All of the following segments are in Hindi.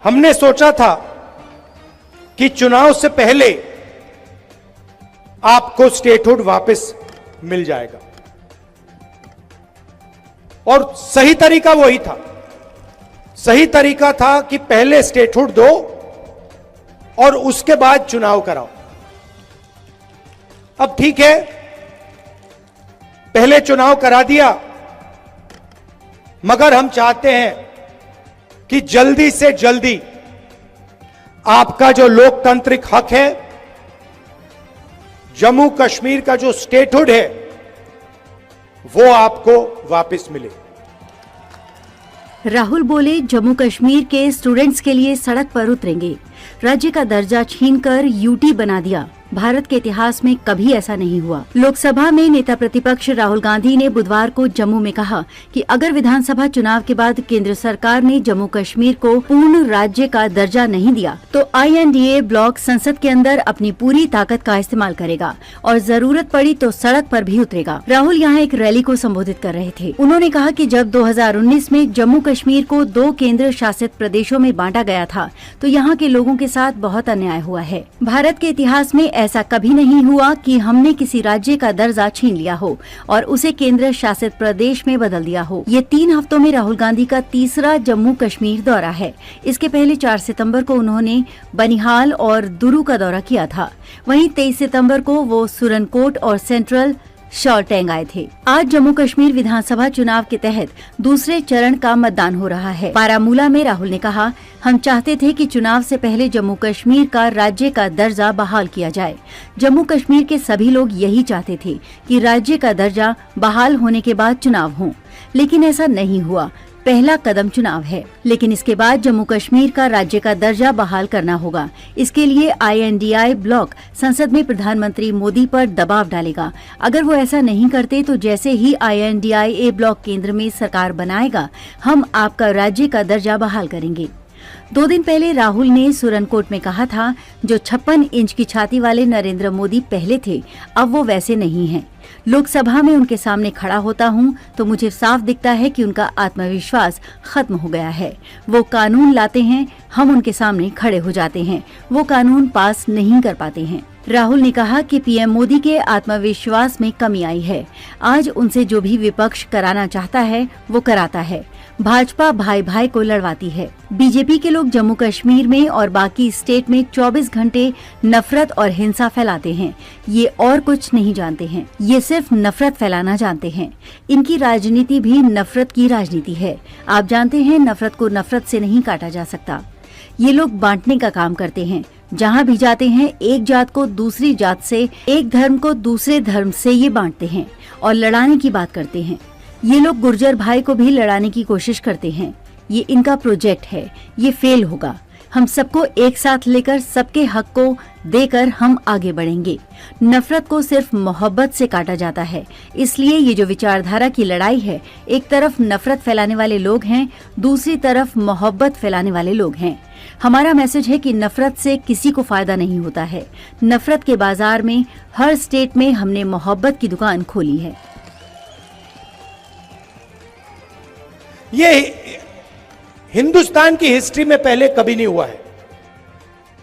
हमने सोचा था कि चुनाव से पहले आपको स्टेटहुड वापस मिल जाएगा, और सही तरीका वही था। सही तरीका था कि पहले स्टेटहुड दो और उसके बाद चुनाव कराओ। अब ठीक है, पहले चुनाव करा दिया, मगर हम चाहते हैं कि जल्दी से जल्दी आपका जो लोकतांत्रिक हक है, जम्मू कश्मीर का जो स्टेटहुड है, वो आपको वापस मिले। राहुल बोले, जम्मू कश्मीर के स्टूडेंट्स के लिए सड़क पर उतरेंगे। राज्य का दर्जा छीनकर यूटी बना दिया। भारत के इतिहास में कभी ऐसा नहीं हुआ। लोकसभा में नेता प्रतिपक्ष राहुल गांधी ने बुधवार को जम्मू में कहा कि अगर विधानसभा चुनाव के बाद केंद्र सरकार ने जम्मू कश्मीर को पूर्ण राज्य का दर्जा नहीं दिया तो INDA ब्लॉक संसद के अंदर अपनी पूरी ताकत का इस्तेमाल करेगा और जरूरत पड़ी तो सड़क पर भी उतरेगा। राहुल यहाँ एक रैली को संबोधित कर रहे थे। उन्होंने कहा कि जब 2019 में जम्मू कश्मीर को 2 केंद्र शासित प्रदेशों में बांटा गया था तो यहाँ के लोगों के साथ बहुत अन्याय हुआ है। भारत के इतिहास में ऐसा कभी नहीं हुआ कि हमने किसी राज्य का दर्जा छीन लिया हो और उसे केंद्र शासित प्रदेश में बदल दिया हो। ये 3 हफ्तों में राहुल गांधी का तीसरा जम्मू कश्मीर दौरा है। इसके पहले 4 सितंबर को उन्होंने बनिहाल और दुरू का दौरा किया था। वहीं 23 सितंबर को वो सुरनकोट और सेंट्रल शॉर्टेंग आए थे। आज जम्मू कश्मीर विधानसभा चुनाव के तहत दूसरे चरण का मतदान हो रहा है। बारामूला में राहुल ने कहा, हम चाहते थे कि चुनाव से पहले जम्मू कश्मीर का राज्य का दर्जा बहाल किया जाए। जम्मू कश्मीर के सभी लोग यही चाहते थे कि राज्य का दर्जा बहाल होने के बाद चुनाव हो, लेकिन ऐसा नहीं हुआ। पहला कदम चुनाव है, लेकिन इसके बाद जम्मू कश्मीर का राज्य का दर्जा बहाल करना होगा। इसके लिए INDA ब्लॉक संसद में प्रधानमंत्री मोदी पर दबाव डालेगा। अगर वो ऐसा नहीं करते तो जैसे ही INDA ब्लॉक केंद्र में सरकार बनाएगा, हम आपका राज्य का दर्जा बहाल करेंगे। 2 दिन पहले राहुल ने सुरनकोट में कहा था, जो 56 इंच की छाती वाले नरेंद्र मोदी पहले थे, अब वो वैसे नहीं हैं। लोकसभा में उनके सामने खड़ा होता हूं तो मुझे साफ दिखता है कि उनका आत्मविश्वास खत्म हो गया है। वो कानून लाते हैं, हम उनके सामने खड़े हो जाते हैं, वो कानून पास नहीं कर पाते हैं। राहुल ने कहा कि PM मोदी के आत्मविश्वास में कमी आई है। आज उनसे जो भी विपक्ष कराना चाहता है वो कराता है। भाजपा भाई भाई को लड़वाती है। बीजेपी के लोग जम्मू कश्मीर में और बाकी स्टेट में 24 घंटे नफरत और हिंसा फैलाते हैं। ये और कुछ नहीं जानते हैं, ये सिर्फ नफरत फैलाना जानते हैं। इनकी राजनीति भी नफरत की राजनीति है। आप जानते हैं, नफरत को नफरत से नहीं काटा जा सकता। ये लोग बांटने का काम करते हैं। जहाँ भी जाते हैं, एक जात को दूसरी जात से, एक धर्म को दूसरे धर्म से ये बांटते हैं और लड़ाने की बात करते हैं। ये लोग गुर्जर भाई को भी लड़ाने की कोशिश करते हैं। ये इनका प्रोजेक्ट है, ये फेल होगा। हम सबको एक साथ लेकर सबके हक को देकर हम आगे बढ़ेंगे। नफरत को सिर्फ मोहब्बत से काटा जाता है। इसलिए ये जो विचारधारा की लड़ाई है, एक तरफ नफरत फैलाने वाले लोग हैं, दूसरी तरफ मोहब्बत फैलाने वाले लोग हैं। हमारा मैसेज है कि नफरत से किसी को फायदा नहीं होता है। नफरत के बाजार में हर स्टेट में हमने मोहब्बत की दुकान खोली है। ये हिंदुस्तान की हिस्ट्री में पहले कभी नहीं हुआ है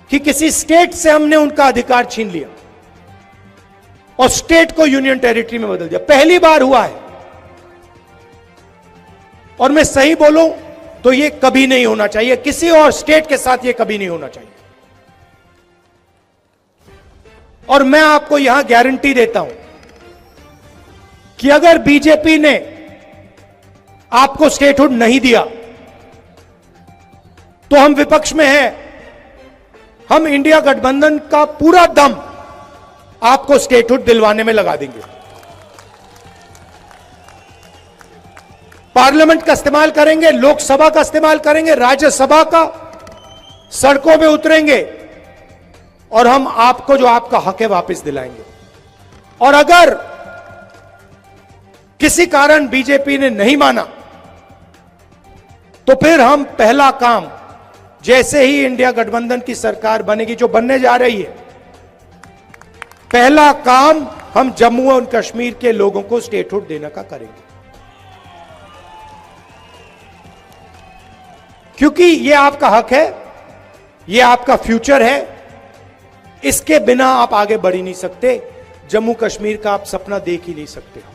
कि किसी स्टेट से हमने उनका अधिकार छीन लिया और स्टेट को यूनियन टेरिटरी में बदल दिया। पहली बार हुआ है, और मैं सही बोलूं तो ये कभी नहीं होना चाहिए। किसी और स्टेट के साथ ये कभी नहीं होना चाहिए। और मैं आपको यहां गारंटी देता हूं कि अगर बीजेपी ने आपको स्टेटहुड नहीं दिया तो हम विपक्ष में हैं, हम इंडिया गठबंधन का पूरा दम आपको स्टेटहुड दिलवाने में लगा देंगे। पार्लियामेंट का इस्तेमाल करेंगे, लोकसभा का इस्तेमाल करेंगे, राज्यसभा का, सड़कों में उतरेंगे और हम आपको जो आपका हक है वापस दिलाएंगे। और अगर किसी कारण बीजेपी ने नहीं माना तो फिर हम पहला काम, जैसे ही इंडिया गठबंधन की सरकार बनेगी, जो बनने जा रही है, पहला काम हम जम्मू और कश्मीर के लोगों को स्टेटहुड देने का करेंगे। क्योंकि यह आपका हक है, ये आपका फ्यूचर है, इसके बिना आप आगे बढ़ ही नहीं सकते। जम्मू कश्मीर का आप सपना देख ही नहीं सकते हो।